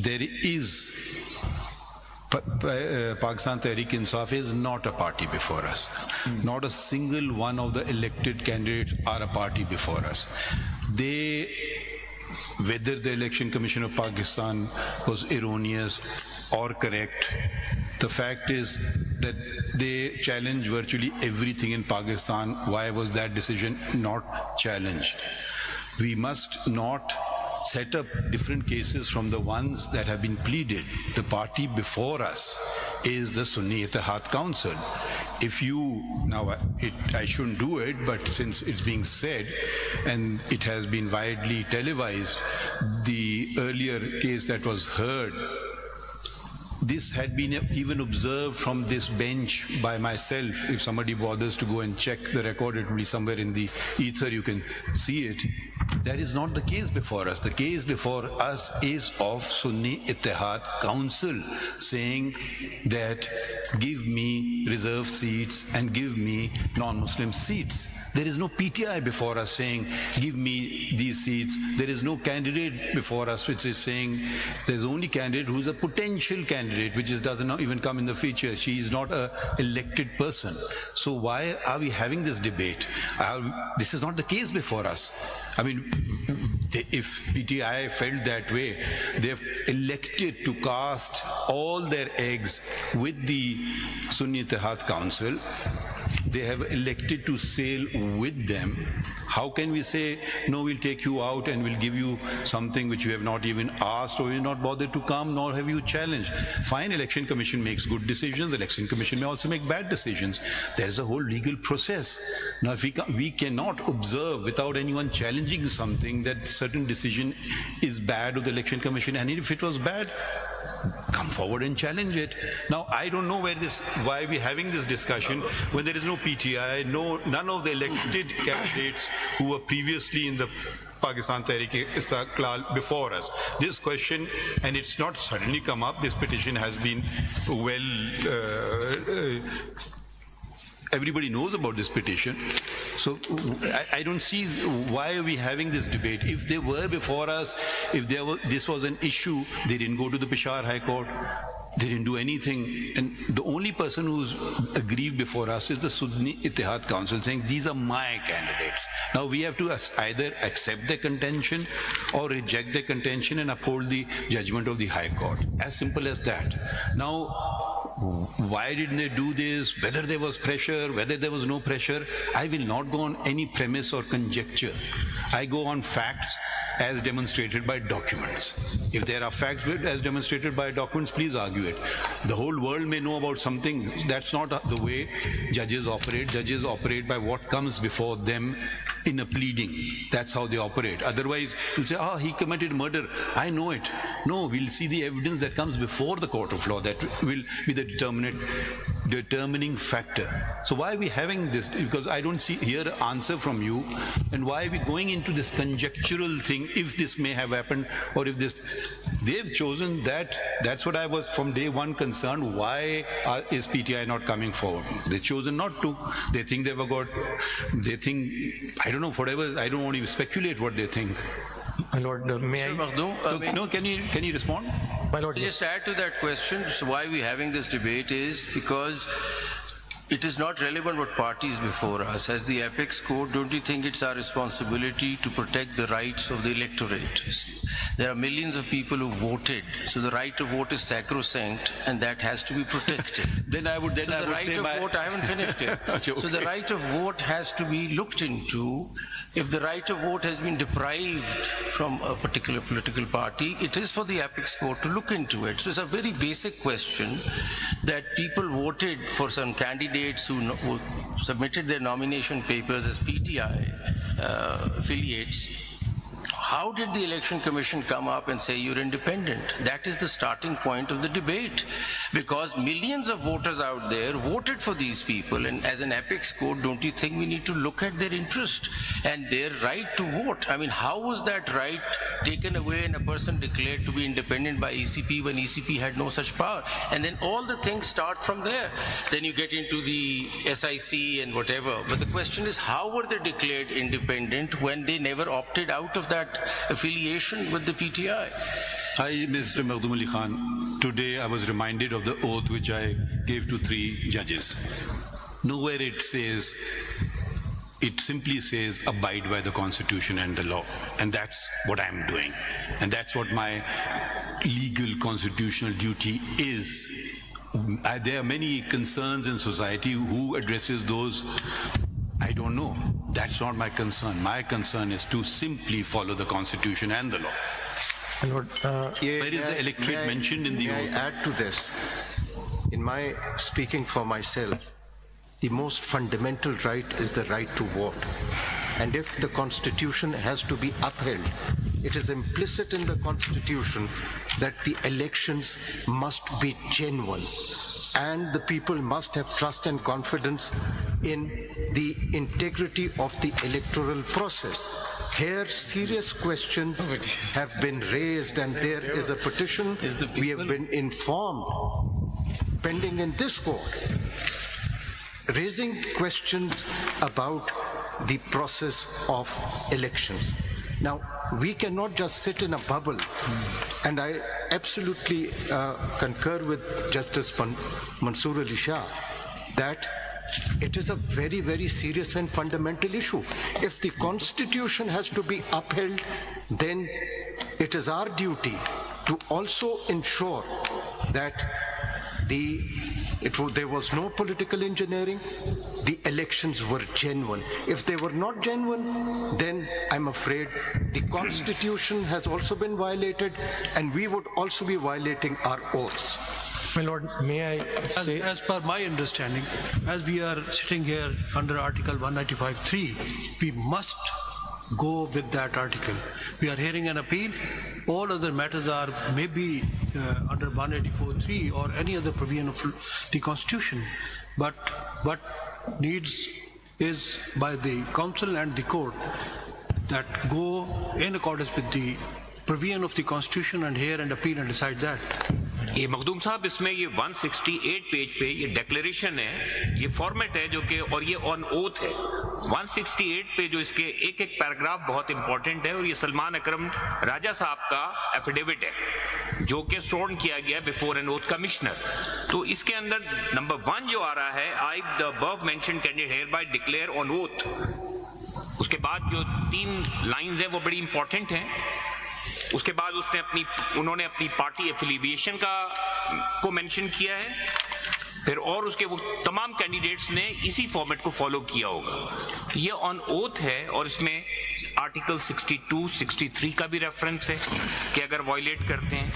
there is Pakistan Tehreek-e-Insaf is not a party before us. Not a single one of the elected candidates are a party before us. Whether the Election Commission of Pakistan was erroneous or correct, the fact is that they challenged virtually everything in Pakistan. Why was that decision not challenged? We must not set up different cases from the ones that have been pleaded. The party before us is the Sunni Ittihad Council. If you, now I shouldn't do it, but since it's being said and it has been widely televised, the earlier case that was heard, this had been even observed from this bench by myself. If somebody bothers to go and check the record, it will be somewhere in the ether, you can see it. That is not the case before us. The case before us is of Sunni Ittihad Council saying that give me reserved seats and give me non-Muslim seats. There is no PTI before us saying give me these seats. There is no candidate before us which is saying there's only candidate who is a potential candidate, which doesn't even come in the feature. She is not an elected person. So why are we having this debate? This is not the case before us. I mean, if PTI felt that way, they have elected to cast all their eggs with the Sunni Ittihad Council. They have elected to sail with them. How can we say, no, we'll take you out and we'll give you something which you have not even asked or you're not bothered to come, nor have you challenged? Fine, Election Commission makes good decisions. Election Commission may also make bad decisions. There's a whole legal process. Now, if we cannot observe without anyone challenging something that certain decision is bad of the Election Commission, and if it was bad, come forward and challenge it. Now, I don't know why we're having this discussion when there is no PTI, none of the elected candidates who were previously in the Pakistan Tehreek-e-Istiqlal before us. This question, and it's not suddenly come up, this petition has been everybody knows about this petition. So I don't see why are we having this debate. If they were before us, if this was an issue, they didn't go to the Peshawar High Court. They didn't do anything. And the only person who's aggrieved before us is the Sunni Ittihad Council saying, these are my candidates. Now we have to either accept their contention or reject their contention and uphold the judgment of the High Court. As simple as that. Now, why didn't they do this? Whether there was pressure, whether there was no pressure, I will not go on any premise or conjecture. I go on facts as demonstrated by documents. If there are facts as demonstrated by documents, please argue it. The whole world may know about something. That's not the way judges operate. Judges operate by what comes before them in a pleading. That's how they operate. Otherwise, you'll say, he committed murder. I know it. No, we'll see the evidence that comes before the court of law that will be the determining factor. So why are we having this? Because I don't hear an answer from you. And why are we going into this conjectural thing, if this may have happened, or if this, they've chosen that. That's what I was from day one concerned. Why is PTI not coming forward? They've chosen not to. They think I don't know, whatever, I don't want to speculate what they think. My Lord, may Mr. I? No, can you respond? My Lord, yes. Just add to that question. So why we're having this debate is because it is not relevant what party is before us. As the Apex Court, don't you think it's our responsibility to protect the rights of the electorate? There are millions of people who voted, so the right to vote is sacrosanct, and that has to be protected. I would say I haven't finished yet. Okay. So the right of vote has to be looked into. If the right of vote has been deprived from a particular political party, it is for the Apex Court to look into it. So it's a very basic question that people voted for some candidates who submitted their nomination papers as PTI affiliates. How did the Election Commission come up and say you're independent? That is the starting point of the debate. Because millions of voters out there voted for these people, and as an Apex Court, don't you think we need to look at their interest and their right to vote? I mean, how was that right taken away and a person declared to be independent by ECP when ECP had no such power? And then all the things start from there. Then you get into the SIC and whatever. But the question is, how were they declared independent when they never opted out of that affiliation with the PTI? Hi, Mr. Makhdoom Ali Khan. Today I was reminded of the oath which I gave to 3 judges. Nowhere it says, it simply says, abide by the Constitution and the law. And that's what I'm doing. And that's what my legal constitutional duty is. There are many concerns in society. Who addresses those? I don't know. That's not my concern. My concern is to simply follow the Constitution and the law. My Lord, Where is the electorate mentioned in the May oath? I add to this? In my speaking for myself, the most fundamental right is the right to vote. And if the Constitution has to be upheld, it is implicit in the Constitution that the elections must be genuine. And the people must have trust and confidence in the integrity of the electoral process. Here, serious questions have been raised, and there is a petition. We have been informed, pending in this court, raising questions about the process of elections. Now, we cannot just sit in a bubble, and I absolutely concur with Justice Mansoor Ali Shah that it is a very, very serious and fundamental issue. If the Constitution has to be upheld, then it is our duty to also ensure that there was no political engineering, the elections were genuine. If they were not genuine, then I'm afraid the Constitution has also been violated, and we would also be violating our oaths. my Lord, may I say, As per my understanding, as we are sitting here under Article 195(3), we must go with that article. We are hearing an appeal. All other matters are maybe under 184(3) or any other provision of the Constitution. But what needs is by the Council and the Court that go in accordance with the provision of the Constitution and hear and appeal and decide that. ये मखदूम साहब, इसमें ये 168 page पे ये declaration है, ये format है जो कि, और ये ऑन ओथ है। 168 पे जो इसके एक एक पैराग्राफ बहुत इंपॉर्टेंट है, और ये सलमान अकरम राजा साहब का एफिडेविट है जो कि स्वर्न किया गया बिफोर एन ओथ कमिश्नर। तो इसके अंदर नंबर 1 जो आ रहा है, I the above mentioned candidate hereby declare on oath. उसके बाद जो 3 लाइंस है वो बड़ी इंपॉर्टेंट हैं। उसके बाद उन्होंने अपनी पार्टी एफिलिएशन को मेंशन किया है, फिर और उसके वो तमाम कैंडिडेट्स ने इसी फॉर्मेट को फॉलो किया होगा। ये ऑन ओथ है, और इसमें आर्टिकल 62, 63 का भी रेफरेंस है कि अगर वायलेट करते हैं